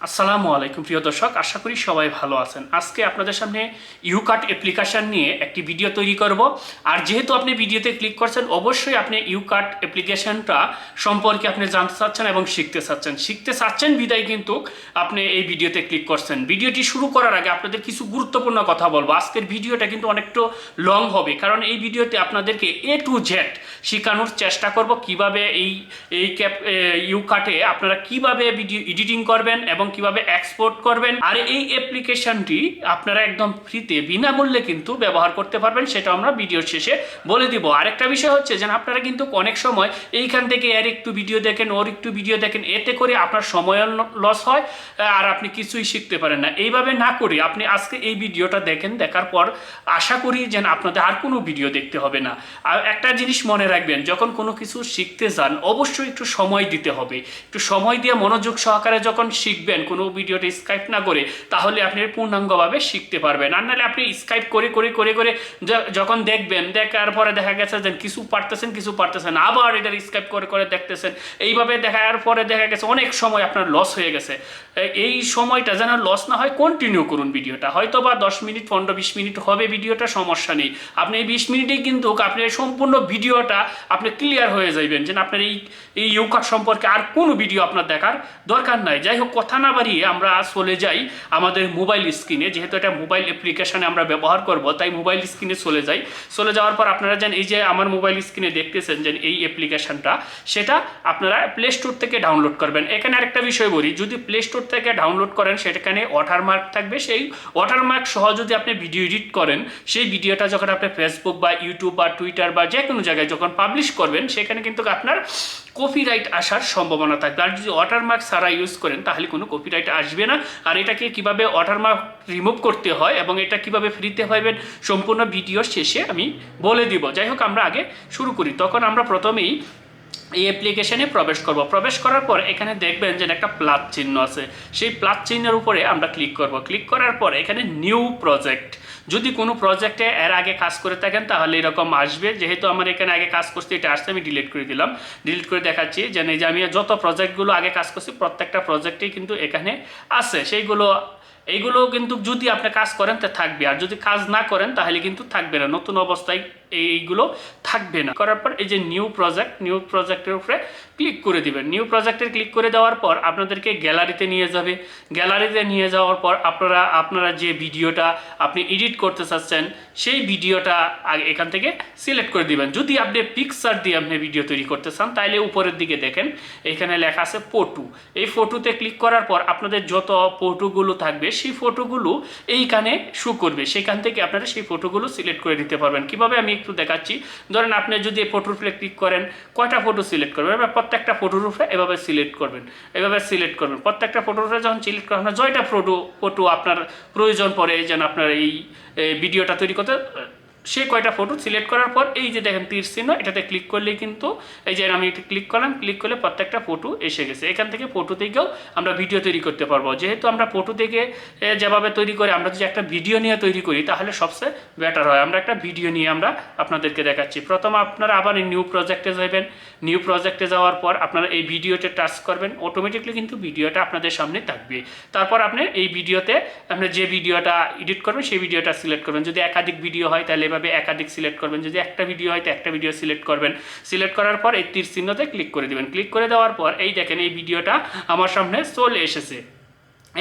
আসসালামু আলাইকুম প্রিয় দর্শক, আশা করি সবাই ভালো আছেন। আজকে আপনাদের সামনে ইউকাট অ্যাপ্লিকেশন নিয়ে একটি ভিডিও তৈরি করব। আর যেহেতু আপনি ভিডিওতে ক্লিক করছেন, অবশ্যই আপনি ইউকাট অ্যাপ্লিকেশনটা সম্পর্কে আপনি জানতে চাচ্ছেন এবং শিখতে চাচ্ছেন বিদায় কিন্তু আপনি এই ভিডিওতে ক্লিক করছেন। ভিডিওটি শুরু করার আগে আপনাদের কিছু গুরুত্বপূর্ণ কথা বলবো। আজকের ভিডিওটা কিন্তু অনেকটা লং হবে, কারণ এই ভিডিওতে আপনাদেরকে A to Z শেখানোর চেষ্টা করব কিভাবে এই ইউকাটে আপনারা কিভাবে ভিডিও এডিটিং করবেন এবং কিভাবে এক্সপোর্ট করবেন। আর এই অ্যাপ্লিকেশনটি আপনারা একদম ফ্রিতে বিনামূল্যে কিন্তু ব্যবহার করতে পারবেন, সেটা আমরা ভিডিওর শেষে বলে দিব। আরেকটা বিষয় হচ্ছে যে আপনারা কিন্তু অনেক সময় এইখান থেকে এর একটু ভিডিও দেখেন, ওর একটু ভিডিও দেখেন, এতে করে আপনার সময় লস হয় আর আপনি কিছুই শিখতে পারেন না। এইভাবে না করে আপনি আজকে এই ভিডিওটা দেখেন, দেখার পর আশা করি যেন আপনাদের আর কোনো ভিডিও দেখতে হবে না। আর একটা জিনিস মনে রাখবেন, যখন কোনো কিছু শিখতে যান অবশ্যই একটু সময় দিতে হবে। একটু সময় দিয়ে মনোযোগ সহকারে যখন শিখবেন, কোনো ভিডিওটা স্কাইপ না করে, তাহলে আপনি পূর্ণাঙ্গভাবে শিখতে পারবেন। আর নাহলে আপনি স্কাইপ করে করে করে করে যখন দেখবেন, দেখার পরে দেখা গেছে যে কিছু পারতেছেন, আবার এটার স্কাইপ করে করে দেখতেছেন, এইভাবে দেখার পরে দেখা গেছে অনেক সময় আপনার লস হয়ে গেছে। এই সময়টা যেন লস না হয়, কন্টিনিউ করুন ভিডিওটা। হয়তো বা 10 মিনিট 15-20 মিনিট হবে ভিডিওটা, সমস্যা নেই। আপনি এই 20 মিনিটেই কিন্তু আপনি সম্পূর্ণ ভিডিওটা আপনি ক্লিয়ার হয়ে যাবেন যে আপনার এই ইউকাট সম্পর্কে আর কোনো ভিডিও আপনার দেখার দরকার নাই। যাই হোক, কথা না বাড়িয়ে আমরা চলে যাই আমাদের মোবাইল স্ক্রিনে। যেহেতু এটা মোবাইল অ্যাপ্লিকেশনে আমরা ব্যবহার করব, তাই মোবাইল স্ক্রিনে চলে যাওয়ার পর আপনারা যেন এই যে আমার মোবাইল স্ক্রিনে দেখতেছেন যে এই অ্যাপ্লিকেশনটা, সেটা আপনারা প্লে স্টোর থেকে ডাউনলোড করবেন। এখানে আরেকটা বিষয় বলি, যদি প্লে স্টোর থেকে ডাউনলোড করেন সেখানে ওয়াটারমার্ক থাকবে। সেই ওয়াটারমার্ক সহ যদি আপনি ভিডিও এডিট করেন, সেই ভিডিওটা যখন আপনি ফেসবুক বা ইউটিউব বা টুইটার বা যে কোনো জায়গায় যখন পাবলিশ করবেন, সেখানে কিন্তু আপনার কপিরাইট আসার সম্ভাবনা থাকবে। আর যদি ওয়াটারমার্ক ছাড়া ইউজ করেন তাহলে কোনো কপিরাইট আসবে না। আর এটাকে কিভাবে ওয়াটারমার্ক রিমুভ করতে হয় এবং এটা কিভাবে ফ্রিতে পাইবেন সম্পূর্ণ ভিডিও শেষে আমি বলে দিব। যাই হোক, আমরা আগে শুরু করি। তখন আমরা প্রথমেই এই অ্যাপ্লিকেশনে প্রবেশ করার পর এখানে দেখবেন যে একটা প্লাস চিহ্ন আছে। সেই প্লাস চিহ্নের উপরে আমরা ক্লিক করব। ক্লিক করার পর এখানে নিউ প্রজেক্ট, যদি কোনো প্রজেক্টে এর আগে কাজ করে থাকেন তাহলে এরকম আসবে। যেহেতু আমার এখানে আগে কাজ করছি, এটা আসছে, আমি ডিলিট করে দিলাম। ডিলিট করে দেখাচ্ছি যে আমি যত প্রজেক্টগুলো আগে কাজ করছি প্রত্যেকটা প্রজেক্টেই কিন্তু এখানে আছে। এইগুলো কিন্তু যদি আপনি কাজ করেন তা থাকবে, আর যদি কাজ না করেন তাহলে কিন্তু থাকবে না, নতুন অবস্থায় এইগুলো থাকবে না। করার পর এই যে নিউ প্রজেক্টের উপরে ক্লিক করে দিবেন। নিউ প্রজেক্টে ক্লিক করে দেওয়ার পর আপনাদেরকে গ্যালারিতে নিয়ে যাবে। গ্যালারিতে নিয়ে যাওয়ার পর আপনারা যে ভিডিওটা আপনি এডিট করতে চাচ্ছেন সেই ভিডিওটা এখান থেকে সিলেক্ট করে দিবেন। যদি আপনি পিকচার দিয়ে আপনি ভিডিও তৈরি করতে চান তাহলে উপরের দিকে দেখেন এখানে লেখা আছে ফটো। এই ফটোতে ক্লিক করার পর আপনাদের যত ফটোগুলো থাকবে সেই ফটোগুলো এইখানে শো করবে। সেখান থেকে আপনারা সেই ফটোগুলো সিলেক্ট করে দিতে পারবেন। কিভাবে আমি একটু দেখাচ্ছি। ধরেন আপনি যদি ফটোর উপরে ক্লিক করেন, কয়টা ফটো সিলেক্ট করবেন, এবার প্রত্যেকটা ফটোর উপরে এভাবে সিলেক্ট করবেন। প্রত্যেকটা ফটোর উপরে যখন সিলেক্ট করেন, জয়টা ফটো আপনার প্রয়োজন পড়ে যেন আপনার এই ভিডিওটা তৈরি করতে, সে কয়টা ফটো সিলেক্ট করার পর এই যে দেখেন তীর চিহ্ন, এটাতে ক্লিক করলেই কিন্তু এই যে আমি এটা ক্লিক করলে প্রত্যেকটা ফটো এসে গেছে। এখান থেকে ফটো থেকেও আমরা ভিডিও তৈরি করতে পারবো। যেহেতু আমরা ফটো থেকে যেভাবে তৈরি করি, আমরা যদি একটা ভিডিও নিয়ে তৈরি করি তাহলে সবচেয়ে বেটার হয়। আমরা একটা ভিডিও নিয়ে আমরা আপনাদেরকে দেখাচ্ছি। প্রথমে আপনারা আবার এই নিউ প্রজেক্টে যাবেন। নিউ প্রজেক্টে যাওয়ার পর আপনারা এই ভিডিওতে টাচ করবেন, অটোমেটিকলি কিন্তু ভিডিওটা আপনাদের সামনে থাকবে। তারপর আপনি এই ভিডিওতে আপনি যে ভিডিওটা এডিট করবেন সেই ভিডিওটা সিলেক্ট করবেন। যদি একাধিক ভিডিও হয় তাহলে এভাবে একাধিক সিলেক্ট করবেন। যদি একটা ভিডিও হয় তো একটা ভিডিও সিলেক্ট করবেন। সিলেক্ট করার পর এই তীর চিহ্নতে ক্লিক করে দিবেন। ক্লিক করে দেওয়ার পর এই দেখেন এই ভিডিওটা আমার সামনে চলে এসেছে।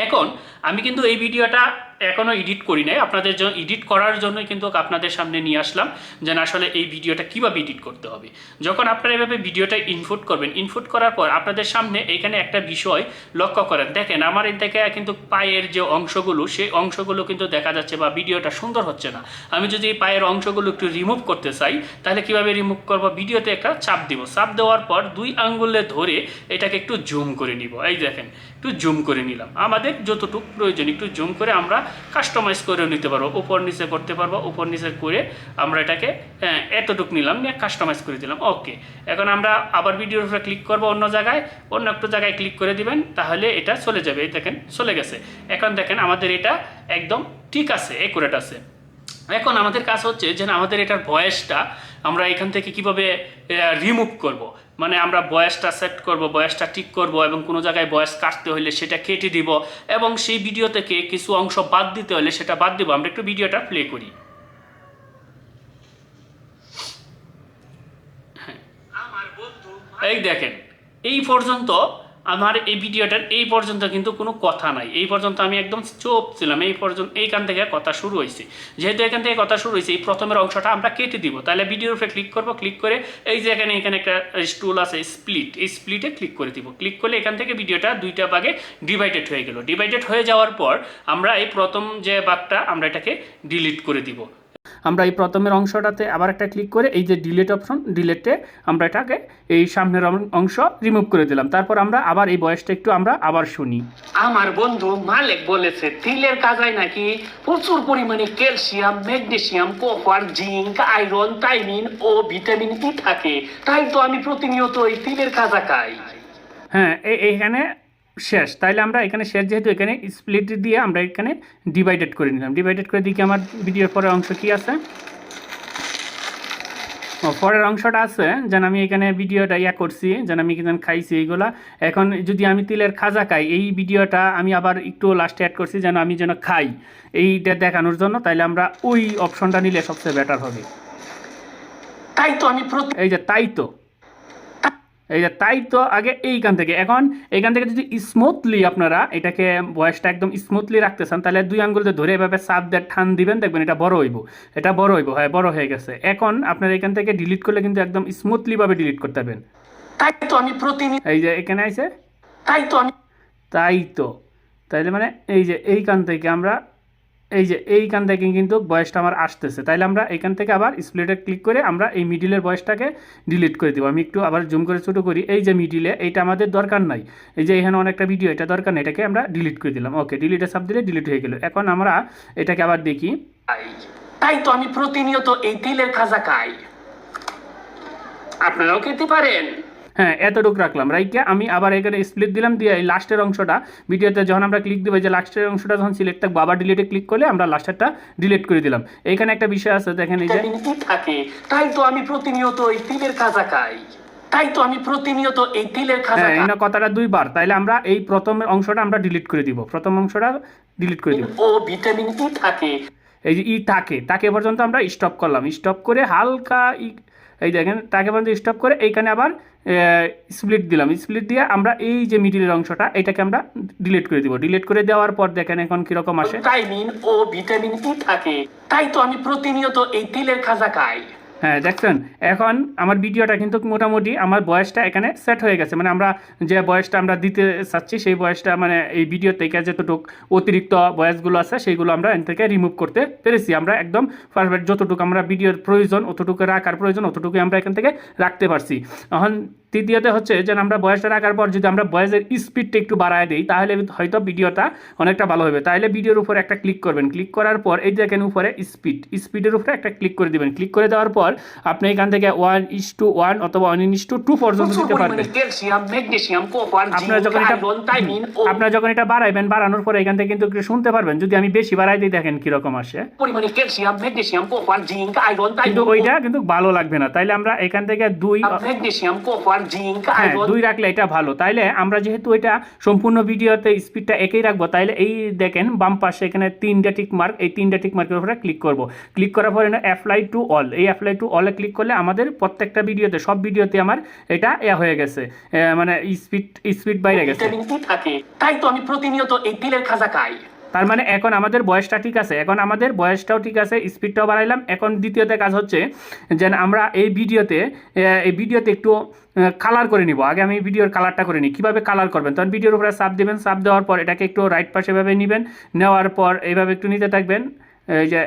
এখন আমি কিন্তু এই ভিডিওটা এখনও এডিট করি নাই, আপনাদের জন্য এডিট করার জন্যই কিন্তু আপনাদের সামনে নিয়ে আসলাম যে আসলে এই ভিডিওটা কীভাবে এডিট করতে হবে। যখন আপনারা এভাবে ভিডিওটা ইনপুট করবেন, ইনপুট করার পর আপনাদের সামনে এখানে একটা বিষয় লক্ষ্য করেন। দেখেন আমার এই থেকে কিন্তু পায়ের যে অংশগুলো, সেই অংশগুলো কিন্তু দেখা যাচ্ছে বা ভিডিওটা সুন্দর হচ্ছে না। আমি যদি এই পায়ের অংশগুলো একটু রিমুভ করতে চাই তাহলে কীভাবে রিমুভ করবো, ভিডিওতে একটা চাপ দিব। চাপ দেওয়ার পর 2 আঙ্গুলে ধরে এটাকে একটু জুম করে নিব। এই দেখেন একটু জুম করে নিলাম। আমাদের যতটুকু প্রয়োজন একটু জুম করে আমরা কাস্টমাইজ করে নিতে পারবো, উপর নিচে করতে পারবো। উপর নিচে করে আমরা এটাকে এতটুকু নিলাম, নিয়ে কাস্টমাইজ করে দিলাম। ওকে, এখন আমরা আবার ভিডিওর উপরে ক্লিক করবো, অন্য একটু জায়গায় ক্লিক করে দিবেন, তাহলে এটা চলে যাবে। এই দেখেন চলে গেছে। এখন দেখেন আমাদের এটা একদম ঠিক আছে, একুরেট আছে। এখন আমাদের কাজ হচ্ছে যে আমাদের এটার ভয়েসটা আমরা এখান থেকে কিভাবে রিমুভ করব, মানে আমরা ভয়েসটা সেট করব, ভয়েসটা ঠিক করব এবং কোনো জায়গায় ভয়েস কাটতে হলে সেটা কেটে দিব এবং সেই ভিডিও থেকে কিছু অংশ বাদ দিতে হলে সেটা বাদ দিব। আমরা একটু ভিডিওটা প্লে করি। এই দেখেন, এই পর্যন্ত আমার এই ভিডিওটার এই পর্যন্ত কিন্তু কোনো কথা নাই, এই পর্যন্ত আমি একদম চুপ ছিলাম, এই পর্যন্ত এইখান থেকে কথা শুরু হয়েছে। যেহেতু এখান থেকে কথা শুরু হয়েছে, এই প্রথমের অংশটা আমরা কেটে দিব। তাহলে ভিডিওর উপরে ক্লিক করব, ক্লিক করে এই যে এখানে একটা টুল আছে স্প্লিট, এই স্প্লিটে ক্লিক করে দিব। ক্লিক করলে এখান থেকে ভিডিওটা দুইটা ভাগে ডিভাইডেড হয়ে গেল। ডিভাইডেড হয়ে যাওয়ার পর আমরা এই প্রথম যে ভাগটা আমরা এটাকে ডিলিট করে দিব। আমরা এই প্রথমের অংশটাতে আবার একটা ক্লিক করে এই যে ডিলিট অপশন, ডিলিটে আমরা এটাকে এই সামনের অংশ রিমুভ করে দিলাম। তারপর আমরা আবার এই ভয়েসটা একটু আমরা আবার শুনি। আমার বন্ধু মালিক বলেছে তিলের কাজায় নাকি প্রচুর পরিমাণে calcium, magnesium, copper, zinc, iron, thiamine ও ভিটামিন ই থাকে, তাই তো আমি প্রতিনিয়ত এই তিলের কাজা খাই। হ্যাঁ, এইখানে শেষ। তাইলে আমরা এখানে শেষ, যেহেতু এখানে স্প্লিট দিয়ে আমরা এখানে ডিভাইডেড করে নিলাম। ডিভাইডেড করে দিকে আমার ভিডিওর পরের অংশ কি আছে, পরের অংশটা আছে যেন আমি এখানে ভিডিওটা করছি, যেন আমি এখানে খাইছি এইগুলা। এখন যদি আমি তিলের খাজা খাই, এই ভিডিওটা আমি আবার একটু লাস্টে অ্যাড করছি যেন আমি যেন খাই, এইটা দেখানোর জন্য। তাইলে আমরা ওই অপশনটা নিলে সবচেয়ে বেটার হবে। তাই তো আমি এই যে তাই তো আগে এইখান থেকে, এখন এইখান থেকে যদি স্মুথলি আপনারা এটাকে ভয়েসটা একদম স্মুথলি রাখতে চান, তাহলে দুই আঙ্গুল ধরে এভাবে চাপ দিয়ে টান দিবেন, দেখবেন এটা বড় হইব, হ্যাঁ বড় হয়ে গেছে। এখন আপনারা এখান থেকে ডিলিট করলে কিন্তু একদম স্মুথলি ভাবে ডিলিট করতে পারবেন। তাই তো আমি এই যে এখানে আছে তাই তো তাইলে মানে এই যে এইখান থেকে আমরা এইখান থেকে কিন্তু ভয়েসটা আমার আসতেছে। তাইলে আমরা এখান থেকে আবার স্প্লিটে ক্লিক করে আমরা এই মিডিলের ভয়েসটাকে ডিলিট করে দেবো। আমি একটু আবার জুম করে ছোটো করি। এই যে মিডিলে, এইটা আমাদের দরকার নাই, এই যে এখানে অনেকটা ভিডিও, এটা দরকার নেই, এটাকে আমরা ডিলিট করে দিলাম। ওকে, ডিলিটে চাপ দিলে ডিলিট হয়ে গেল। এখন আমরা এটাকে আবার দেখি। তাই তো আমি প্রতিনিয়ত এই তিলের খাজা খাই, আপনারাও খেতে পারেন। হ্যাঁ, এতটুকু রাখলাম। রাইকে আমি আবার এখানে স্প্লিট দিলাম, দিয়ে এই লাস্টের অংশটা ভিডিওতে যখন আমরা ক্লিক দেবো, যে লাস্টের অংশটা যখন সিলেক্ট থাকবে আবার ডিলিটে ক্লিক করলে আমরা লাস্টেরটা ডিলিট করে দিলাম। এইখানে একটা বিষয় আছে, দেখেন এই যে থাকে, তাই তো আমি প্রতিনিয়ত এই তিলের খাজা খাই, হ্যাঁ, এই কথাটা দুইবার। তাইলে আমরা এই প্রথমের অংশটা আমরা ডিলিট করে দিব, প্রথম অংশটা ডিলিট করে দিব। ও ভিটামিন ই থাকে, এই যে তাকে পর্যন্ত আমরা স্টপ করলাম, স্টপ করে হালকা এই দেখেন তাকে পর্যন্ত স্টপ করে এইখানে আবার স্প্লিট দিলাম। স্প্লিট দিয়ে আমরা এই যে মিডিলের অংশটা এটাকে আমরা ডিলিট করে দিব। ডিলিট করে দেওয়ার পর দেখেন এখন কিরকম আসে। থাইমিন ও ভিটামিন ই থাকে, তাই তো আমি প্রতিনিয়ত এই তিলের খাজা খাই। হ্যাঁ, দেখছেন এখন আমার ভিডিওটা কিন্তু মোটামুটি আমার বয়সটা এখানে সেট হয়ে গেছে। মানে আমরা যে বয়সটা আমরা দিতে চাচ্ছি সেই বয়সটা, মানে এই ভিডিও থেকে যতটুকু অতিরিক্ত বয়সগুলো আছে সেইগুলো আমরা এখান থেকে রিমুভ করতে পেরেছি। আমরা একদম পারফেক্ট, যতটুকু আমরা ভিডিওর প্রয়োজন অতটুকু রাখার প্রয়োজন অতটুকুই আমরা এখান থেকে রাখতে পারছি। এখন তৃতীয়তে হচ্ছে যে আমরা বয়সটা রাখার পর যদি আমরা বয়সের স্পিডটা একটু বাড়ায় দিই, তাহলে হয়তো ভিডিওটা অনেকটা ভালো হবে। তাহলে ভিডিওর উপর একটা ক্লিক করবেন, ক্লিক করার পর এই দেখেন উপরে স্পিডের উপরে একটা ক্লিক করে দিবেন। ক্লিক করে দেওয়ার পর আপনি এখান থেকে 1:1 অথবা 1:2 পর্যন্ত দিতে পারবেন। আপনারা যখন এটা বাড়াইবেন, বাড়ানোর পরে এখান থেকে কিন্তু শুনতে পারবেন। যদি আমি বেশি বাড়াই দিই, দেখেন কিরকম আসে, কিন্তু ওইটা কিন্তু ভালো লাগবে না। তাইলে আমরা এখান থেকে 2 রাখলে এটা ভালো। তাইলে আমরা যেহেতু এটা সম্পূর্ণ ভিডিওতে স্পিডটা একই রাখবো, তাইলে এই দেখেন বাম পাশে এখানে 3টা টিক মার্ক, এই 3টা টিক মার্কের উপরে ক্লিক করব। ক্লিক করার পরে অ্যাপ্লাই টু অল, এই অ্যাপ্লাই টু অলে ক্লিক করলে আমাদের প্রত্যেকটা ভিডিওতে, সব ভিডিওতে আমার এটা হয়ে গেছে, মানে স্পিড বাইরে গেছে। তাই তো আমি প্রতিনিয়ত এই তিলের খাজা খাই। তার মানে এখন আমাদের বয়সটা ঠিক আছে, এখন আমাদের বয়সটাও ঠিক আছে, স্পিডটাও বাড়াইলাম। এখন দ্বিতীয়তে কাজ হচ্ছে যে আমরা এই ভিডিওতে একটু কালার করে নিব। আগে আমি ভিডিওর কালারটা করে নিই। কীভাবে কালার করবেন, তখন ভিডিওর উপরে চাপ দেবেন, চাপ দেওয়ার পর এটাকে একটু রাইট পাশে এভাবে নেবেন, নেওয়ার পর এইভাবে একটু নিতে থাকবেন। এই যে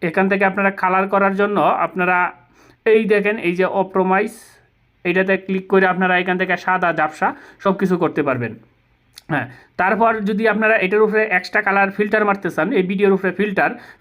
এখান থেকে আপনারা কালার করার জন্য আপনারা এই দেখেন এই যে অপ্রোমাইজ, এইটাতে ক্লিক করে আপনারা এখান থেকে সাদা ঝাপসা সব কিছু করতে পারবেন। হ্যাঁ, তারপর যদি আপনারা এটার উপরে এক্সট্রা কালার ফিল্টার মারতে চান, এই ভিডিওর উপরে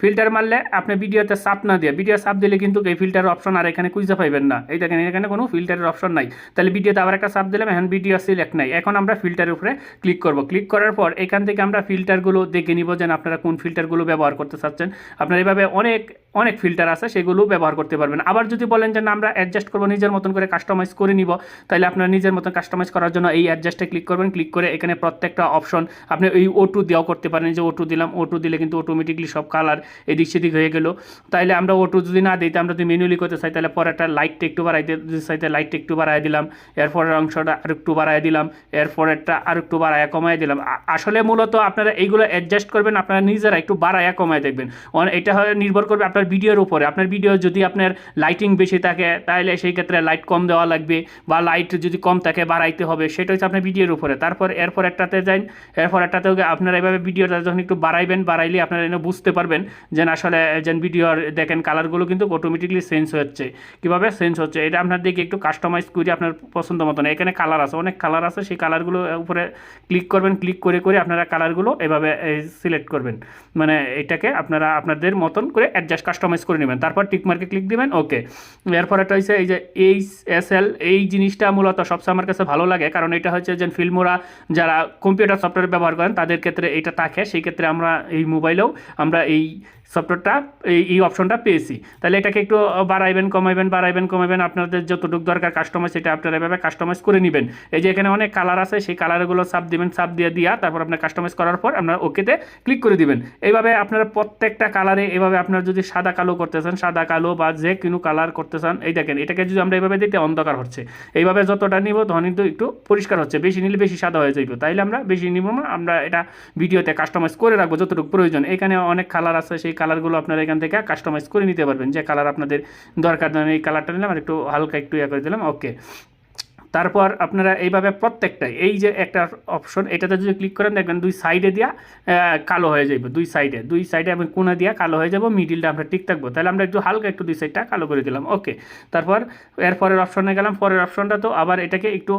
ফিল্টার মারলে আপনি ভিডিওতে চাপ না দিয়ে, ভিডিও চাপ দিলে কিন্তু এই ফিল্টারের অপশন আর এখানে খুঁজে পাইবেন না। এই দেখেন এখানে কোনো ফিল্টারের অপশন নাই। তাহলে ভিডিওতে আবার একটা চাপ দিলাম, এখন ভিডিও সিলেক্ট নাই। এখন আমরা ফিল্টারের উপরে ক্লিক করব। ক্লিক করার পর এখান থেকে আমরা ফিল্টারগুলো দেখে নিব, যেন আপনারা কোন ফিল্টারগুলো ব্যবহার করতে চাচ্ছেন। আপনারা এভাবে অনেক অনেক ফিল্টার আছে, সেগুলো ব্যবহার করতে পারবেন। আবার যদি বলেন যে না আমরা অ্যাডজাস্ট করবো, নিজের মতন করে কাস্টমাইজ করে নিব, তাহলে আপনার নিজের মতন কাস্টমাইজ করার জন্য এই অ্যাডজাস্টে ক্লিক করবেন। ক্লিক করে এখানে প্রত্যেকটা অপশন আপনি এই O2 দেওয়াও করতে পারেন। যে O2 দিলাম, O2 দিলে কিন্তু অটোমেটিকলি সব কালার এদিক সেদিক হয়ে গেল। তাইলে আমরা O2 যদি না দিই, আমরা যদি ম্যানুয়ালি করতে চাই, তাহলে পরেরটা লাইটটা একটু বাড়াই দিতে চাইতে লাইটটা একটু বাড়াই দিলাম, এরপরের অংশটা আর একটু বাড়াই দিলাম, এরপরেরটা আর একটু বাড়ায় কমায় দিলাম। আসলে মূলত আপনারা এইগুলো অ্যাডজাস্ট করবেন, আপনারা নিজেরা একটু বাড়ায় কমায় দেখবেন। এটা নির্ভর করবে আপনার ভিডিওর উপরে। আপনার ভিডিও যদি আপনার লাইটিং বেশি থাকে, তাহলে সেই ক্ষেত্রে লাইট কম দেওয়া লাগবে, বা লাইট যদি কম থাকে বাড়াইতে হবে, সেটা হচ্ছে আপনার ভিডিওর উপরে। তারপর এরপর একটাতে যান, এরপর একটাতেও আপনারা এইভাবে ভিডিওটা যখন একটু বাড়াইবেন, বাড়াইলে আপনারা এনে বুঝতে পারবেন যে আসলে যে ভিডিওর দেখেন কালারগুলো কিন্তু অটোমেটিকলি চেঞ্জ হচ্ছে। কীভাবে চেঞ্জ হচ্ছে এটা আপনার দিকে একটু কাস্টমাইজ করে আপনার পছন্দ মতন। এখানে কালার আছে, অনেক কালার আছে, সেই কালারগুলো উপরে ক্লিক করবেন। ক্লিক করে করে আপনারা কালারগুলো এভাবে সিলেক্ট করবেন, মানে এটাকে আপনারা আপনাদের মতন করে অ্যাডজাস্ট কাস্টমাইজ করে নেবেন। তারপর টিক মার্কে ক্লিক দিবেন, ওকে। এরপর একটা হচ্ছে এই যে HSL, এই জিনিসটা মূলত সবসময় আমার কাছে ভালো লাগে, কারণ এটা হচ্ছে যে ফিল্মোরা যারা কম্পিউটার সফটওয়্যার ব্যবহার করেন তাদের ক্ষেত্রে এটা থাকে। সেই ক্ষেত্রে আমরা এই মোবাইলেও আমরা এই সফটওয়্যারটা এই অপশনটা পেয়েছি। তাহলে এটাকে একটু বাড়াইবেন কমাইবেন আপনাদের যতটুকু দরকার কাস্টমাইজ, এটা আপনারা এভাবে কাস্টমাইজ করে নেবেন। এই যে এখানে অনেক কালার আছে, সেই কালারগুলো সাব দিবেন, সাব দিয়ে তারপর আপনার কাস্টমাইজ করার পর আপনার ওকেতে ক্লিক করে দিবেন। এইভাবে আপনারা প্রত্যেকটা কালারে, এভাবে আপনার যদি সাদা কালো করতে চান, সাদা কালো বা যে কোনো কালার করতে চান, এই দেখেন এটাকে যদি আমরা এইভাবে দিতে অন্ধকার হচ্ছে, এইভাবে যতটা নিব তখন কিন্তু একটু পরিষ্কার হচ্ছে। বেশি নিলে বেশি সাদা হয়ে যাইব, তাইলে আমরা বেশি নিব না, আমরা এটা ভিডিওতে কাস্টমাইজ করে রাখবো যতটুকু প্রয়োজন। এখানে অনেক কালার আছে, সেই কালারগুলো আপনারা এখান থেকে কাস্টমাইজ করে নিতে পারবেন। যে কালার আপনাদের দরকার, এই কালারটা নিলাম আর একটু হালকা একটু ইয়ে করে দিলাম, ওকে। তারপর আপনারা এইভাবে প্রত্যেকটাই, এই যে একটা অপশন, এটাতে যদি ক্লিক করেন দেখবেন দুই সাইডে দিয়া কালো হয়ে যাবে, দুই সাইডে এবং কোনা দিয়া কালো হয়ে যাব, মিডিলটা আমরা ঠিক থাকবো। তাহলে আমরা একটু হালকা একটু দুই সাইডটা কালো করে দিলাম, ওকে। তারপর এরপরের অপশনে গেলাম, পরের অপশনটা তো আবার এটাকে একটু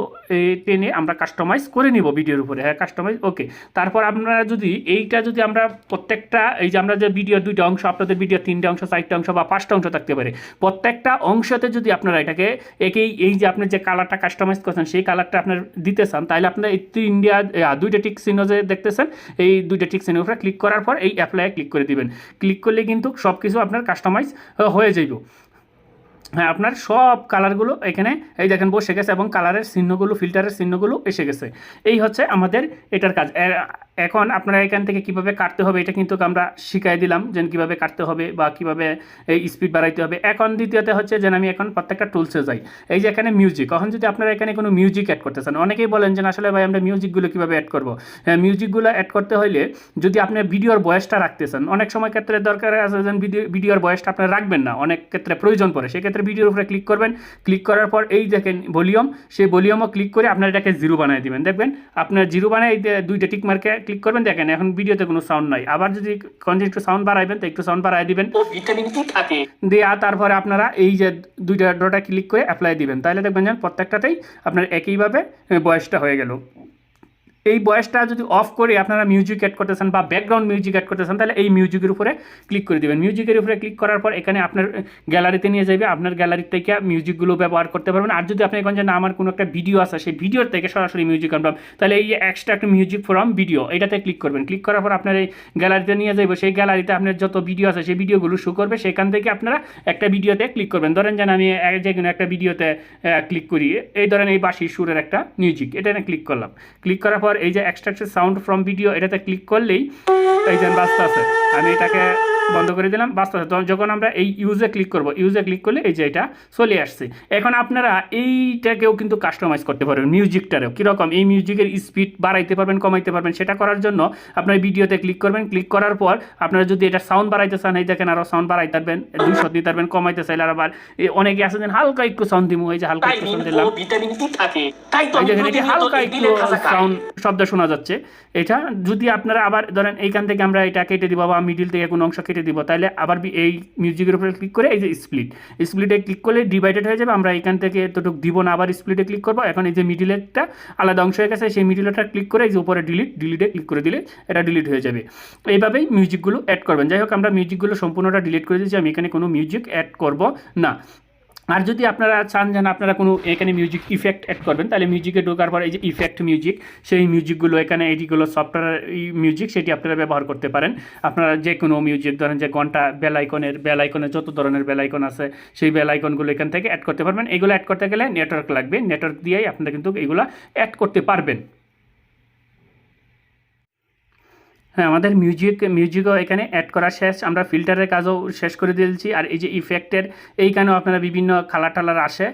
টেনে আমরা কাস্টমাইজ করে নিব ভিডিওর উপরে, হ্যাঁ কাস্টমাইজ, ওকে। তারপর আপনারা যদি এইটা যদি আমরা প্রত্যেকটা, এই যে আমরা যে ভিডিওর দুইটা অংশ, আপনাদের ভিডিও 3টে অংশ, 4টে অংশ বা 5টা অংশ থাকতে পারে, প্রত্যেকটা অংশতে যদি আপনারা এটাকে এই যে আপনার যে কালারটা কাস্টমাইজ করছেন সেই কালারটা আপনার দিতে চান, তাহলে আপনার এই ইন্ডিয়া 2টা টিক চিহ্ন যে দেখতেছেন, এই 2টা টিক চিহ্নের উপরে ক্লিক করার পর এই অ্যাপ্লাই ক্লিক করে দিবেন। ক্লিক করলে কিন্তু সব কিছু আপনার কাস্টমাইজ হয়ে যাইব। হ্যাঁ, আপনার সব কালারগুলো এখানে এই দেখেন বসে গেছে, এবং কালারের চিহ্নগুলো, ফিল্টারের চিহ্নগুলো এসে গেছে। এই হচ্ছে আমাদের এটার কাজ। এখন আপনারা এখান থেকে কিভাবে কাটতে হবে এটা কিন্তু আমরা শিখাই দিলাম, যে কীভাবে কাটতে হবে বা কীভাবে এই স্পিড বাড়াইতে হবে। এখন দ্বিতীয়তে হচ্ছে যে আমি এখন প্রত্যেকটা টুলসে যাই। এই যে এখানে মিউজিক, এখন যদি আপনারা এখানে কোনো মিউজিক অ্যাড করতে চান, অনেকেই বলেন যে আসলে ভাই আমরা মিউজিকগুলো কীভাবে অ্যাড করবো। হ্যাঁ, মিউজিকগুলো অ্যাড করতে হলে যদি আপনি ভিডিওর বয়সটা রাখতে চান, অনেক সময় ক্ষেত্রে দরকার আছে যে ভিডিওর বয়সটা আপনারা রাখবেন না, অনেক ক্ষেত্রে প্রয়োজন পড়ে, সেক্ষেত্রে ভিডিওর উপরে ক্লিক করবেন। ক্লিক করার পর এই দেখেন ভলিউম, সেই ভলিউমও ক্লিক করে আপনার এটাকে 0 বানিয়ে দিবেন। দেখবেন আপনার 0 বানিয়ে এই 2টা টিক মার্কে ক্লিক করবেন। দেখেন এখন ভিডিওতে কোনো সাউন্ড নাই। আবার যদি একটু সাউন্ড বাড়াইবেন, তো একটু সাউন্ড বাড়াই দিবেন, ভিটামিন ই থাকে দিয়ে তারপরে আপনারা এই যে 2টা ডটে ক্লিক করে অ্যাপ্লাই দিবেন। তাহলে দেখবেন যেন প্রত্যেকটাতেই আপনার একইভাবে বয়সটা হয়ে গেল। এই বয়সটা যদি অফ করে আপনারা মিউজিক অ্যাড করতেছেন বা ব্যাকগ্রাউন্ড মিউজিক অ্যাড করতেছেন, তাহলে এই মিউজিকের উপরে ক্লিক করে দেবেন। মিউজিকের উপরে ক্লিক করার পর এখানে আপনার গ্যালারিতে নিয়ে যাবে, আপনার গ্যালারি থেকে মিউজিকগুলো ব্যবহার করতে পারবেন। আর যদি আপনি এখন যে না আমার কোনো একটা ভিডিও আছে, সেই ভিডিওর থেকে সরাসরি মিউজিক আনবেন, তাহলে এই এক্সট্রা একটা মিউজিক ফ্রম ভিডিও, এটাতে ক্লিক করবেন। ক্লিক করার পর আপনার এই গ্যালারিতে নিয়ে যাবে, সেই গ্যালারিতে আপনার যত ভিডিও আছে সেই ভিডিওগুলো শো করবে। সেখান থেকে আপনারা একটা ভিডিওতে ক্লিক করবেন। ধরেন যেন আমি যে কোনো একটা ভিডিওতে ক্লিক করি, এই ধরেন এই বাঁশির সুরের একটা মিউজিক, এটা ক্লিক করলাম। ক্লিক করার পর এই যে এক্সট্রাক্ট সাউন্ড ফ্রম ভিডিও, এটাতে ক্লিক করলেই এই যে বাজতে আছে, আমি এটাকে বন্ধ করে দিলাম, বাজতে আছে। তখন যখন আমরা এই ইউজে ক্লিক করব, ইউজে ক্লিক করলে এই যে এটা চলে আসছে। এখন আপনারা এইটাকেও কিন্তু কাস্টমাইজ করতে পারবেন, মিউজিকটারেও। কীরকম? এই মিউজিকের স্পিড বাড়াইতে পারবেন, কমাইতে পারবেন। সেটা করার জন্য আপনার ভিডিওতে ক্লিক করবেন। ক্লিক করার পর আপনারা যদি এটা সাউন্ড বাড়াইতে চান, এই দেখেন আরও সাউন্ড বাড়াইতে পারবেন, 200 দিতে পারবেন। কমাইতে চাইলে আবার অনেকে আছে যেন হালকা একটু সাউন্ড দিব, এই যে হালকা একটু সাউন্ড দিলাম, ভিটামিন ই থাকে, তাই তো হালকা একটু সাউন্ড শব্দ শোনা যাচ্ছে। এটা যদি আপনারা আবার ধরেন এইখান থেকে আমরা এটা কেটে দিব বা মিডিল থেকে কোনো অংশ কেটে দিব, তাহলে আবার এই মিউজিকের উপরে ক্লিক করে এই যে স্প্লিটে ক্লিক করলে ডিভাইডেড হয়ে যাবে। আমরা এখান থেকে এতটুকু দিব না, আবার স্প্লিটে ক্লিক করবো। এখন এই যে মিডিলেরটা আলাদা অংশ হয়ে গেছে, সেই মিডিলেরটা ক্লিক করে এই যে উপরে ডিলিটে ক্লিক করে দিলে এটা ডিলিট হয়ে যাবে। এইভাবেই মিউজিকগুলো অ্যাড করবেন। যাই হোক, আমরা মিউজিকগুলো সম্পূর্ণটা ডিলিট করে দিয়েছি, আমি এখানে কোনো মিউজিক অ্যাড করব না। আর যদি আপনারা চান যেন আপনারা কোনো এখানে মিউজিক ইফেক্ট অ্যাড করবেন, তাহলে মিউজিকে ঢোকার পর এই যে ইফেক্ট মিউজিক, সেই মিউজিকগুলো এখানে এইগুলো সফটওয়্যার মিউজিক, সেটি আপনারা ব্যবহার করতে পারেন। আপনারা যে কোনো মিউজিক ধরেন যে ঘন্টা বেলাইকনের যত ধরনের বেলাইকন আছে সেই বেলাইকনগুলো এখান থেকে অ্যাড করতে পারবেন। এগুলো অ্যাড করতে গেলে নেটওয়ার্ক লাগবে, নেটওয়ার্ক দিয়েই আপনারা কিন্তু এগুলো অ্যাড করতে পারবেন। হ্যাঁ, আমাদের মিউজিকও এখানে অ্যাড করা শেষ, আমরা ফিল্টারের কাজও শেষ করে দিয়েছি। আর এই যে ইফেক্টের এইখানেও আপনারা বিভিন্ন কালার আসে,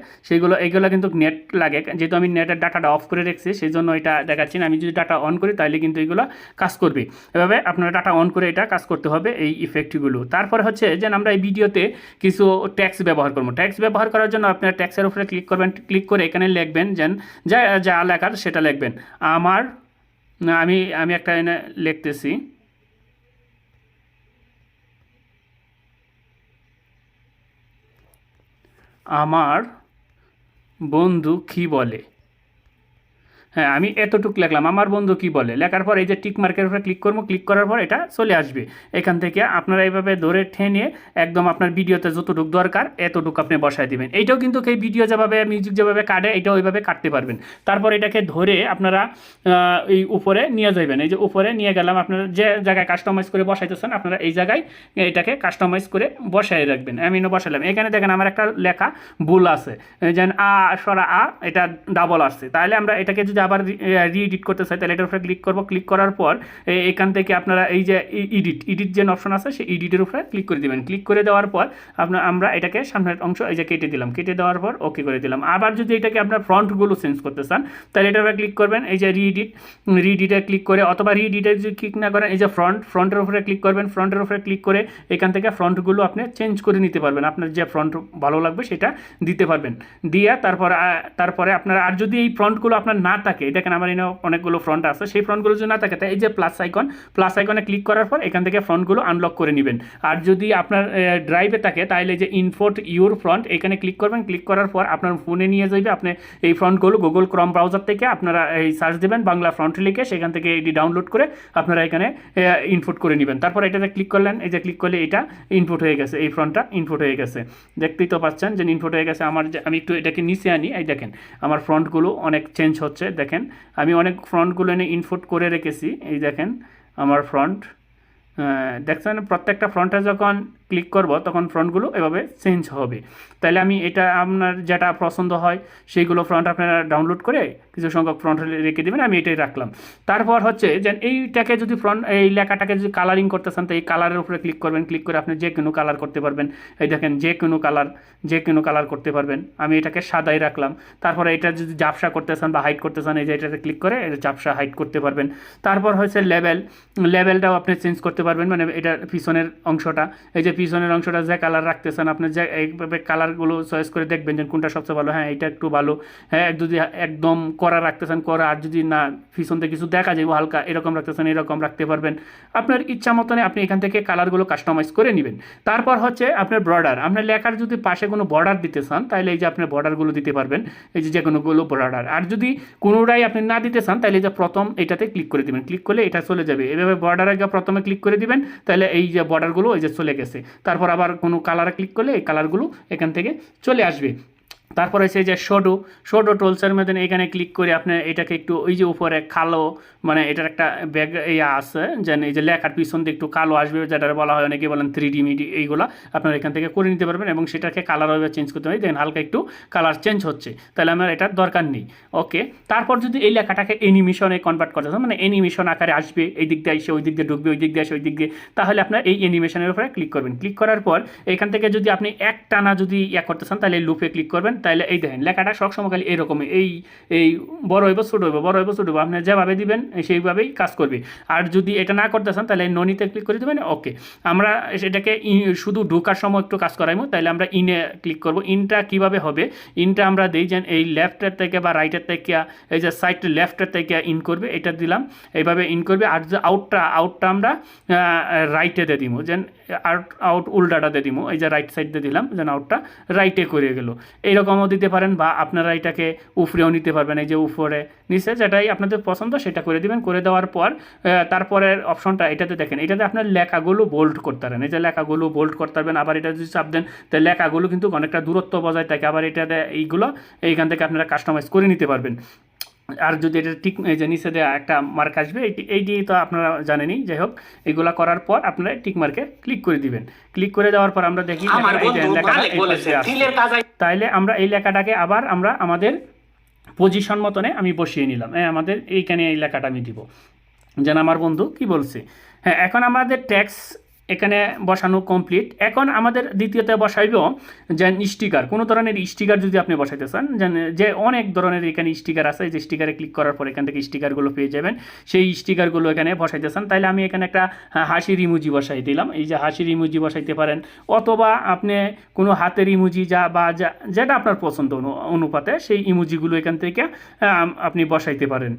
এইগুলো কিন্তু নেট লাগে, যেহেতু আমি নেটের ডাটাটা অফ করে রেখেছি সেই জন্য এটা দেখাচ্ছি না। আমি যদি ডাটা অন করি তাহলে কিন্তু এগুলো কাজ করবে। এভাবে আপনারা ডাটা অন করে এটা কাজ করতে হবে এই ইফেক্টগুলো। তারপরে হচ্ছে যে আমরা এই ভিডিওতে কিছু ট্যাক্স ব্যবহার করবো। ট্যাক্স ব্যবহার করার জন্য আপনারা ট্যাক্সের উপরে ক্লিক করবেন, ক্লিক করে এখানে লিখবেন যা লেখার সেটা লিখবেন। আমি একটা এনে লিখতেছি, আমার বন্ধু কি বলে। হ্যাঁ, আমি এতটুকু লিখলাম, আমার বন্ধু কি বলে। লেখার পর এই যে টিক মার্কের উপরে ক্লিক করবো, ক্লিক করার পর এটা চলে আসবে। এখান থেকে আপনারা এইভাবে ধরে টেনে একদম আপনার ভিডিওতে যতটুকু দরকার এতটুকু আপনি বসায় দিবেন। এইটাও কিন্তু এই ভিডিও যেভাবে মিউজিক যেভাবে কাটে এটাও ওইভাবে কাটতে পারবেন। তারপর এটাকে ধরে আপনারা এই উপরে নিয়ে যাবেন। এই যে উপরে নিয়ে গেলাম, আপনারা যে জায়গায় কাস্টমাইজ করে বসাইতেছেন আপনারা এই জায়গায় এটাকে কাস্টমাইজ করে বসাই রাখবেন। আমি বসালাম, এখানে দেখেন আমার একটা লেখা ভুল আছে, যেন এটা ডাবল আসছে। তাহলে আমরা এটাকে যদি আবার রিএডিট করতে চাই তাহলে এটার উপরে ক্লিক করব। ক্লিক করার পর এখান থেকে আপনারা এই যে এডিট যে অপশন আছে সেই এডিটের উপরে ক্লিক করে দেবেন। ক্লিক করে দেওয়ার পর আমরা এটাকে সামনের অংশ এই যে কেটে দিলাম, কেটে দেওয়ার পর ওকে করে দিলাম। আবার যদি এটাকে আপনার ফ্রন্টগুলো চেঞ্জ করতে চান তাহলে এটার উপরে ক্লিক করবেন, এই যে রিএডিটে ক্লিক করে, অথবা রিএডিটে যদি ক্লিক না করেন এই যে ফ্রন্টের উপরে ক্লিক করবেন। ফ্রন্টের উপরে ক্লিক করে এখান থেকে ফ্রন্টগুলো আপনি চেঞ্জ করে নিতে পারবেন, আপনার যে ফ্রন্ট ভালো লাগবে সেটা দিতে পারবেন। দিয়ে তারপরে আপনারা, আর যদি এই ফ্রন্টগুলো আপনার না থাকে, দেখেন আমার এখানে অনেকগুলো ফ্রন্ট আছে, সেই ফ্রন্টগুলো যদি না থাকে তাই এই যে প্লাস আইকনে ক্লিক করার পর এখান থেকে ফ্রন্টগুলো আনলক করে নেবেন। আর যদি আপনার ড্রাইভে থাকে তাহলে যে ইনফোর্ট ইউর ফ্রন্ট এখানে ক্লিক করবেন। ক্লিক করার পর আপনার ফোনে নিয়ে যাবে, আপনি এই ফ্রন্টগুলো গুগল ক্রোম ব্রাউজার থেকে আপনারা এই সার্চ দেবেন বাংলা ফ্রন্ট লিখে, সেখান থেকে এটি ডাউনলোড করে আপনারা এখানে ইনপুট করে নেবেন। তারপর এটাতে ক্লিক করলেন, এই যে ক্লিক করলে এটা ইনপুট হয়ে গেছে, এই ফ্রন্টটা ইনপুট হয়ে গেছে। দেখতেই তো পাচ্ছেন যে ইনপুট হয়ে গেছে। আমি একটু এটাকে নিচে আনি, এই দেখেন আমার ফ্রন্টগুলো অনেক চেঞ্জ হচ্ছে। দেখেন আমি অনেক ফ্রন্টগুলো এনে ইনপুট করে রেখেছি, এই দেখেন আমার ফ্রন্ট। দেখছেন প্রত্যেকটা ফ্রন্টে যখন ক্লিক করব তখন ফ্রন্টগুলো এভাবে চেঞ্জ হবে। তাহলে আমি এটা আপনার যেটা পছন্দ হয় সেইগুলো ফ্রন্ট আপনারা ডাউনলোড করে কিছু সংখ্যক ফ্রন্ট রেখে দেবেন, আমি এটাই রাখলাম। তারপর হচ্ছে যে এইটাকে যদি এই লেখাটাকে যদি কালারিং করতে চান তো এই কালারের উপরে ক্লিক করবেন। ক্লিক করে আপনি যে কোনো কালার করতে পারবেন, এই দেখেন যে কোনো কালার করতে পারবেন। আমি এটাকে সাদাই রাখলাম। তারপরে এটা যদি ঝাপসা করতে চান বা হাইড করতে চান এই যে এটাতে ক্লিক করে ঝাপসা হাইড করতে পারবেন। তারপর হচ্ছে লেভেলটাও আপনি চেঞ্জ করতে পারবেন, মানে এটা পিছনের অংশটা, এই যে পিছনের অংশটা যে কালার রাখতেছেন আপনি যে এইভাবে কালারগুলো চয়েস করে দেখবেন যে কোনটা সবচেয়ে ভালো। হ্যাঁ, এটা একটু ভালো। হ্যাঁ, যদি একদম কড়া রাখতেছেন কড়া, আর যদি না পিছন থেকে কিছু দেখা যায় হালকা এরকম রাখতেছেন এরকম রাখতে পারবেন। আপনার ইচ্ছা মতনে আপনি এখান থেকে কালারগুলো কাস্টমাইজ করে নেবেন। তারপর হচ্ছে আপনার বর্ডার, আপনার লেখার যদি পাশে কোনো বর্ডার দিতে চান তাহলে এই যে আপনার বর্ডারগুলো দিতে পারবেন, এই যে কোনোগুলো বর্ডার। আর যদি কোনোটাই আপনি না দিতে চান তাহলে যে প্রথম এটাতে ক্লিক করে দেবেন, ক্লিক করলে এটা চলে যাবে। এভাবে বর্ডারে প্রথমে ক্লিক করে দিবেন, তাহলে এই যে বর্ডারগুলো এই যে চলে গেছে। তারপর আবার কোনো কালারে ক্লিক করলে এই কালারগুলো এখান থেকে চলে আসবে। তারপর হচ্ছে যে শোডো টুলসের মধ্যে এখানে ক্লিক করে আপনি এটাকে একটু ওই যে উপরে কালো, মানে এটার একটা ব্যাগ আছে যেন এই যে লেখার পিছন দিয়ে একটু কালো আসবে, যেটা বলা হয় অনেকে বলেন 3D মিডি, এইগুলো আপনারা এখান থেকে করে নিতে পারবেন এবং সেটাকে কালার ওইভাবে চেঞ্জ করতে হয়। দেখেন হালকা একটু কালার চেঞ্জ হচ্ছে, তাহলে আমার এটার দরকার নেই। ওকে, তারপর যদি এই লেখাটাকে অ্যানিমেশনে কনভার্ট করতে চান, মানে অ্যানিমেশন আকারে আসবে, এই দিক দিয়ে আসে ওই দিক দিয়ে ঢুকবে, ওই দিক দিয়ে আসে ওই দিক দিয়ে, তাহলে আপনার এই অ্যানিমেশনের উপরে ক্লিক করবেন। ক্লিক করার পর এখান থেকে যদি আপনি একটানা যদি করতে চান তাহলে লুপে ক্লিক করবেন, তাহলে এই দেখেন লেখাটা সবসময় খালি এরকমই এই বড় হইব ছোট হইব, বড় হইব ছোট হইব, আপনি যেভাবে দিবেন সেইভাবেই কাজ করবে। আর যদি এটা না করতে চান তাহলে ননিতে ক্লিক করে দেবেন। ওকে, আমরা সেটাকে শুধু ঢোকার সময় একটু কাজ করাইবো, তাহলে আমরা ইনে ক্লিক করব। ইনটা কিভাবে হবে, ইনটা আমরা দিই যেন এই লেফটের থেকে বা রাইটের থেকে, এই যে সাইড লেফটের থেকে ইন করবে, এটা দিলাম, এইভাবে ইন করবে। আর যে আউটটা আমরা রাইটে দিয়ে দিব, যেন আউট উল্টাটা দিয়ে দিব, এই যে রাইট সাইড দিয়ে দিলাম যেন আউটটা রাইটে করে গেল। এইরকম এরকমও দিতে পারেন, বা আপনারা এটাকে উপরেও নিতে পারবেন, এই যে উপরে নিচে যেটাই আপনাদের পছন্দ সেটা করে দিবেন। করে দেওয়ার পর তারপরের অপশনটা এটাতে দেখেন, এটাতে আপনার লেখাগুলো বোল্ড করতে পারেন, এই যে লেখাগুলো বোল্ড করতে পারবেন। আবার এটা যদি চাপ দেন তাহলে লেখাগুলো কিন্তু অনেকটা দূরত্ব বজায় থাকে। আবার এটাতে এইগুলো এইখান থেকে আপনারা কাস্টমাইজ করে নিতে পারবেন। আর যদি এটা ঠিক এই যে নিচে দেওয়া একটা মার্ক আসবে, এইটি তো আপনারা জানেনই। যাই হোক, এগুলা করার পর আপনারা টিক মার্কে ক্লিক করে দিবেন। ক্লিক করে দেওয়ার পর আমরা দেখি তাইলে আমরা এই লেখাটাকে আবার আমরা আমাদের পজিশন মতনে আমি বসিয়ে নিলাম। আমাদের এইখানে এই লেখাটা আমি দিব, যেন আমার বন্ধু কি বলছে। হ্যাঁ, এখন আমাদের ট্যাক্স এখানে বসানো কমপ্লিট। এখন আমাদের দ্বিতীয়তে বসাইব যে স্টিকার, কোনো ধরনের স্টিকার যদি আপনি বসাইতে চান, যে অনেক ধরনের এখানে স্টিকার আছে, যে স্টিকারে ক্লিক করার পর এখান থেকে স্টিকারগুলো পেয়ে যাবেন। সেই স্টিকারগুলো এখানে বসাইতে চান, তাহলে আমি এখানে একটা হাসির ইমোজি বসাই দিলাম। এই যে হাসির ইমোজি বসাইতে পারেন, অথবা আপনি কোনো হাতের ইমোজি যেটা আপনার পছন্দ অনুপাতে সেই ইমোজিগুলো এখান থেকে আপনি বসাইতে পারেন।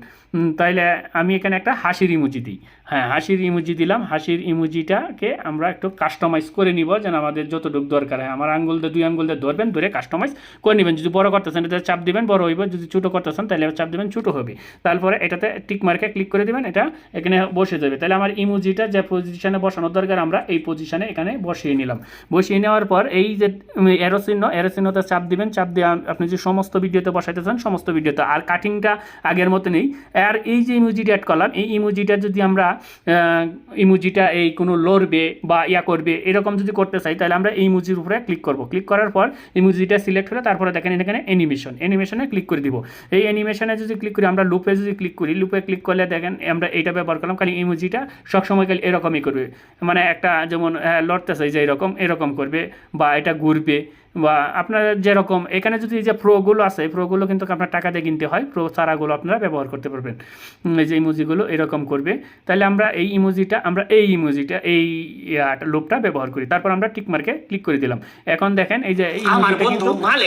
তাইলে আমি এখানে একটা হাসির ইমোজি দিই। হ্যাঁ, হাসির ইমোজি দিলাম। হাসির ইমোজিটাকে আমরা একটু কাস্টমাইজ করে নিব, যেন আমাদের যতটুকু দরকার হয়। আমার আঙ্গুল দিয়ে 2 আঙ্গুল দিয়ে ধরবেন, ধরে কাস্টমাইজ করে নেবেন। যদি বড় করতেছেন এটাতে চাপ দিবেন, বড় হইব। যদি ছোটো করতেছেন তাহলে চাপ দিবেন, ছোটো হবে। তারপরে এটাতে টিক মার্কে ক্লিক করে দিবেন, এটা এখানে বসে যাবে। তাহলে আমার ইমোজিটা যে পজিশনে বসানোর দরকার আমরা এই পজিশনে এখানে বসিয়ে নিলাম। বসিয়ে নেওয়ার পর এই যে এরো চিহ্নতে চাপ দিবেন। চাপ দিয়ে আপনি যে সমস্ত ভিডিওতে বসাইতে চান সমস্ত ভিডিওতে, আর কাটিংটা আগের মতো নেই। আর এই যে ইমোজিটা অ্যাড করলাম, এই ইমোজিটা যদি আমরা ইমোজিটা এই কোনো লড়বে বা করবে এরকম যদি করতে চাই, তাহলে আমরা এই ইমোজির উপরে ক্লিক করব। ক্লিক করার পর ইমোজিটা সিলেক্ট হলে তারপরে দেখেন এখানে অ্যানিমেশনে ক্লিক করে দিব। এই অ্যানিমেশনে যদি ক্লিক করি, আমরা লুপে যদি ক্লিক করি, লুপে ক্লিক করলে দেখেন আমরা এইটা ব্যবহার করলাম। খালি ইমোজিটা সবসময় খালি এরকমই করবে, মানে একটা যেমন লড়তে চাই যে এরকম করবে, বা এটা ঘুরবে, বা আপনার যেরকম এখানে যদি এই যে প্রোগুলো আছে, প্রোগুলো কিন্তু আপনার টাকা দিয়ে কিনতে হয়। প্রো ছাড়াগুলো আপনারা ব্যবহার করতে পারবেন। এই যে ইমোজিগুলো এরকম করবে। তাহলে আমরা এই ইমোজিটা এই লুপটা ব্যবহার করি। তারপর আমরা টিক মার্কে ক্লিক করে দিলাম। এখন দেখেন এই যে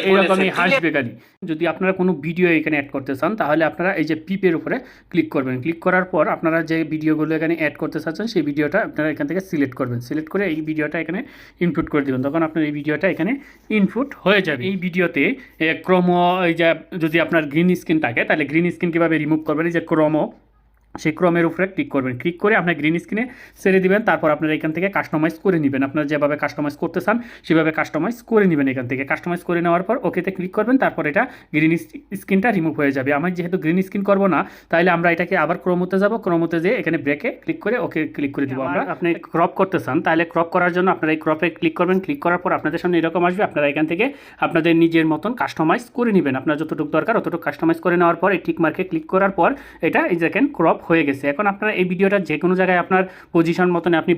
এইরকমই হাসবে গালি। যদি আপনারা কোনো ভিডিও এখানে অ্যাড করতে চান, তাহলে আপনারা এই যে পিপের উপরে ক্লিক করবেন। ক্লিক করার পর আপনারা যে ভিডিওগুলো এখানে অ্যাড করতে চাচ্ছেন সেই ভিডিওটা আপনারা এখান থেকে সিলেক্ট করবেন। সিলেক্ট করে এই ভিডিওটা এখানে ইনপুট করে দেবেন। তখন আপনার এই ভিডিওটা এখানে ইনপুট হয়ে যাবে। এই ভিডিওতে এই যে যদি আপনার গ্রিন স্ক্রিন থাকে, তাহলে গ্রিন স্ক্রিন কীভাবে রিমুভ করবেন, এই যে সেই ক্রমের উপরে ক্লিক করবেন। ক্লিক করে আপনার গ্রিন স্ক্রিনে ছেড়ে দিবেন। তারপর আপনারা এখান থেকে কাস্টমাইজ করে নেবেন। আপনারা যেভাবে কাস্টমাইজ করতে চান সেভাবে কাস্টমাইজ করে নেবেন। এখান থেকে কাস্টমাইজ করে নেওয়ার পর ওকেতে ক্লিক করবেন। তারপর এটা গ্রিন স্ক্রিনটা রিমুভ হয়ে যাবে। আমি যেহেতু গ্রিন স্ক্রিন করবো না, তাহলে আমরা এটাকে আবার ক্রমতে যাব। ক্রমতে যেয়ে এখানে ব্রেকে ক্লিক করে ওকে ক্লিক করে দিব। আমরা আপনি ক্রপ করতে চান, তাহলে ক্রপ করার জন্য আপনারা এই ক্রপে ক্লিক করবেন। ক্লিক করার পর আপনাদের সামনে এরকম আসবে। আপনারা এখান থেকে আপনাদের নিজের মতন কাস্টমাইজ করে নেবেন। আপনার যতটুকু দরকার অতটুকু কাস্টমাইজ করে নেওয়ার পর এই টিক মার্কে ক্লিক করার পর এটা এই দেখেন ক্রপ হয়ে গেছে। এখন আপনারা এই ভিডিওটা যে কোনো জায়গায় আপনার পজিশন মতন আপনি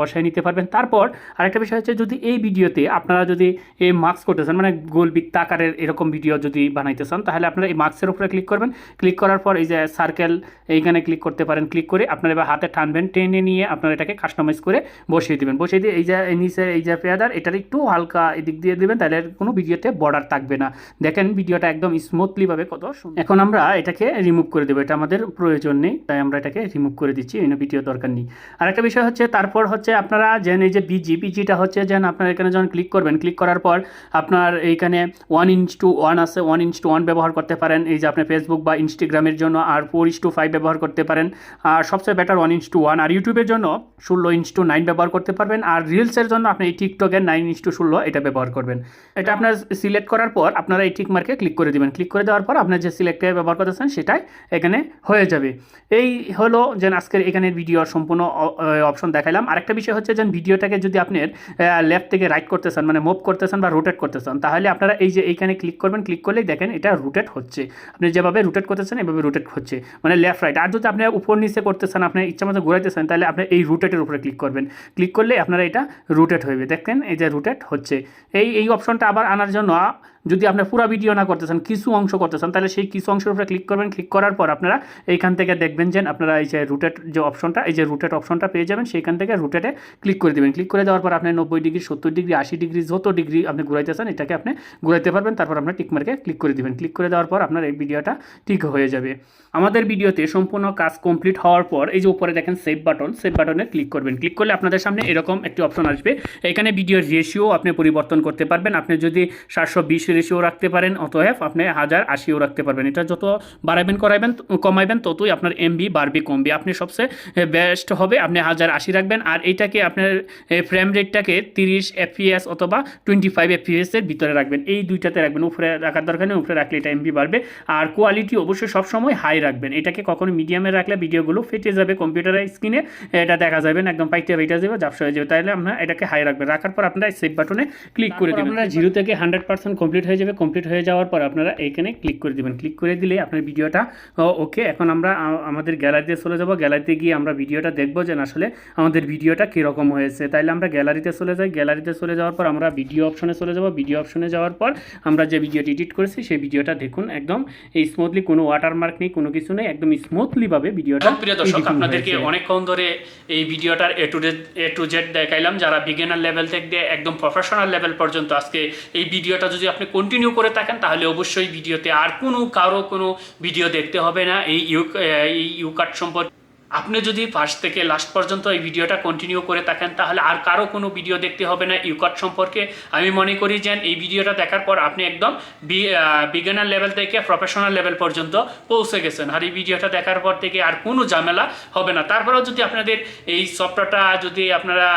বসাই নিতে পারবেন। তারপর আরেকটা বিষয় হচ্ছে, যদি এই ভিডিওতে আপনারা যদি এই মার্কস করতে চান, মানে গোল বৃত্ত আকারের এরকম ভিডিও যদি বানাইতে চান, তাহলে আপনারা এই মার্কসের উপরে ক্লিক করবেন। ক্লিক করার পর এই যে সার্কেল এইখানে ক্লিক করতে পারেন। ক্লিক করে আপনারা এবার হাতে টানবেন, টেনে নিয়ে আপনারা এটাকে কাস্টমাইজ করে বসিয়ে দেবেন। বসিয়ে দিয়ে এই যে নিচে এই যে ফেদার এটার একটু হালকা এদিক দিয়ে দেবেন, তাহলে কোনো ভিডিওতে বর্ডার থাকবে না। দেখেন ভিডিওটা একদম স্মুথলিভাবে কত সুন্দর। এখন আমরা এটাকে রিমুভ করে দেবো, এটা আমাদের প্রয়োজন নেই, তাই আমরা এটাকে রিমুভ করে দিচ্ছি। এই ভিডিও দরকার নেই। আরেকটা বিষয় হচ্ছে, তারপর হচ্ছে আপনারা যেন এই যে পিজিটা হচ্ছে যেন আপনারা এখানে যখন ক্লিক করবেন, ক্লিক করার পর আপনার এইখানে 1:1 আছে, 1:1 ব্যবহার করতে পারেন। এই যে আপনার ফেসবুক বা ইনস্টাগ্রামের জন্য, আর 4:5 ব্যবহার করতে পারেন। আর সবচেয়ে বেটার 1:1। আর ইউটিউবের জন্য 16:9 ব্যবহার করতে পারবেন। আর রিলসের জন্য আপনি এই টিকটকের 9:16 এটা ব্যবহার করবেন। এটা আপনার সিলেক্ট করার পর আপনারা এই টিক মার্কে ক্লিক করে দেবেন। ক্লিক করে দেওয়ার পর আপনার যে সিলেক্টে ব্যবহার করতেছেন সেটাই এখানে হয়ে যাবে। এই হলো যেন আজকের এখানের ভিডিওর সম্পূর্ণ অপশন দেখাইলাম। আরেকটা বিষয় হচ্ছে, যেন ভিডিওটাকে যদি আপনার লেফট থেকে রাইট করতে চান, মানে মুভ করতে চান বা রোটেট করতে চান, তাহলে আপনারা এই যে এইখানে ক্লিক করবেন। ক্লিক করলেই দেখেন এটা রোটেট হচ্ছে। আপনি যেভাবে রোটেট করতেছেন এভাবে রোটেট হচ্ছে, মানে লেফট রাইট। আর যদি আপনি উপর নিচে করতে চান, আপনি ইচ্ছা মতো ঘুরাইতে চান, তাহলে আপনি এই রোটেটের উপরে ক্লিক করবেন। ক্লিক করলে আপনারা এটা রোটেট হইবে। দেখেন এই যে রোটেট হচ্ছে। এই অপশনটা আবার আনার জন্য যদি আপনি পুরো ভিডিও না করতে চান, কিছু অংশ করতে চান, তাহলে সেই কিছু অংশের উপরে ক্লিক করবেন। ক্লিক করার পর আপনারা এইখান থেকে দেখবেন যে আপনারা এই যে রোটেট যে অপশনটা, এই যে রোটেট অপশনটা পেয়ে যাবেন। সেইখান থেকে রোটেটে ক্লিক করে দেবেন। ক্লিক করে দেওয়ার পর আপনি 90 ডিগ্রি, 70 ডিগ্রি, 80 ডিগ্রি, যত ডিগ্রি আপনি ঘুরাইতে চান এটাকে আপনি ঘুরাইতে পারবেন। তারপর আপনার টিক মার্কে ক্লিক করে দেবেন। ক্লিক করে দেওয়ার পর আপনার এই ভিডিওটা ঠিক হয়ে যাবে। আমাদের ভিডিওতে সম্পূর্ণ কাজ কমপ্লিট হওয়ার পর এই যে উপরে দেখেন সেভ বাটনে ক্লিক করবেন। ক্লিক করলে আপনাদের সামনে এরকম একটি অপশন আসবে। এখানে ভিডিওর রেশিও আপনি পরিবর্তন করতে পারবেন। আপনি যদি 720 180 রাখতে পারেন, অতএব আপনি 1080ও রাখতে পারবেন। এটা যত বাড়াবেন কমাইবেন ততই আপনার এমবি বাড়বে কমবে। আপনি সবচেয়ে বেস্ট হবে আপনি 1080 রাখবেন। আর এইটাকে আপনার ফ্রেম রেটটাকে 30 FPS অথবা 25 FPS এর ভিতরে রাখবেন। এই দুইটাতে রাখবেন, উপরে রাখার দরকার নেই, উপরে রাখলে এটা এমবি বাড়বে। আর কোয়ালিটি অবশ্যই সবসময় হাই রাখবেন। এটাকে কখনো মিডিয়ামে রাখলে ভিডিওগুলো ফেটে যাবে, কম্পিউটারের স্ক্রিনে এটা দেখা যাবে না, একদম পাইটে যাবে, ঝাপসা হয়ে যাবে। তাহলে আপনারা এটাকে হাই রাখবেন। রাখার পর আপনারা সেভ বাটনে ক্লিক করে দেবেন। আপনারা 0 থেকে 100% কমপ্লিট হয়ে যাবে। কমপ্লিট হয়ে যাওয়ার পর আপনারা এইখানে ক্লিক করে দেবেন। ক্লিক করে দিলে আপনার ভিডিওটা ওকে। এখন আমরা আমাদের গ্যালারিতে চলে যাব। গ্যালারিতে গিয়ে আমরা ভিডিওটা দেখবো যে আসলে আমাদের ভিডিওটা কীরকম হয়েছে। তাইলে আমরা গ্যালারিতে চলে যাই। গ্যালারিতে চলে যাওয়ার পর আমরা ভিডিও অপশনে চলে যাব। ভিডিও অপশনে যাওয়ার পর আমরা যে ভিডিওটি এডিট করেছি সেই ভিডিওটা দেখুন, একদম এই স্মুথলি, কোনো ওয়াটারমার্ক নেই, কোনো কিছু নেই, একদম স্মুথলিভাবে ভিডিওটা। প্রিয় দর্শক, আপনাদেরকে অনেকক্ষণ ধরে এই ভিডিওটার এ টু জেড দেখাইলাম। যারা বিগিনার লেভেল থেকে একদম প্রফেশনাল লেভেল পর্যন্ত আজকে এই ভিডিওটা যদি আপনি কন্টিনিউ করে থাকেন তাহলে অবশ্যই ভিডিওতে আর কারো কোনো ভিডিও দেখতে হবে না এই ইউকাট সম্পর্কে। আপনি যদি ফার্স্ট থেকে লাস্ট পর্যন্ত এই ভিডিওটা কন্টিনিউ করে থাকেন তাহলে আর কারো কোনো ভিডিও দেখতে হবে না ইউকাট সম্পর্কে। আমি মনে করি যে এই ভিডিওটা দেখার পর আপনি একদম বিগিনার লেভেল থেকে প্রফেশনাল লেভেল পর্যন্ত পৌঁছে গেছেন। আর এই ভিডিওটা দেখার পর থেকে আর কোনো ঝামেলা হবে না। তারপরেও যদি আপনাদের এই সফটওয়্যারটা যদি আপনারা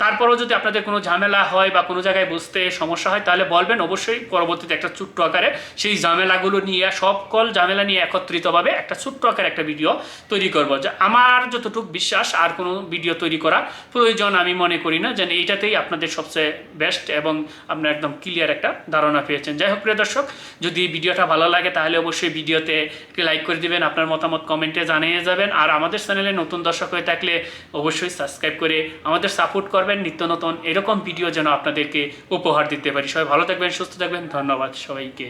তারপরেও যদি আপনাদের কোনো ঝামেলা হয় বা কোনো জায়গায় বুঝতে সমস্যা হয় তাহলে বলবেন, অবশ্যই পরবর্তীতে একটা ছোট্ট আকারে সেই ঝামেলাগুলো নিয়ে সকল ঝামেলা নিয়ে একত্রিতভাবে একটা ছোট্ট আকারে একটা ভিডিও তৈরি করব। যা আমার যতটুকু বিশ্বাস আর কোনো ভিডিও তৈরি করা প্রয়োজন আমি মনে করি না, যেন এইটাতেই আপনাদের সবচেয়ে বেস্ট এবং আপনার একদম ক্লিয়ার একটা ধারণা পেয়েছেন। যাই হোক প্রিয় দর্শক, যদি ভিডিওটা ভালো লাগে তাহলে অবশ্যই ভিডিওতে একটি লাইক করে দিবেন, আপনার মতামত কমেন্টে জানিয়ে যাবেন। আর আমাদের চ্যানেলে নতুন দর্শক হয়ে থাকলে অবশ্যই সাবস্ক্রাইব করে আমাদের সাপোর্ট করবেন। নিত্য নতুন এরকম ভিডিও যেন আপনাদেরকে উপহার দিতে পারি। সবাই ভালো থাকবেন, সুস্থ থাকবেন। ধন্যবাদ সবাইকে।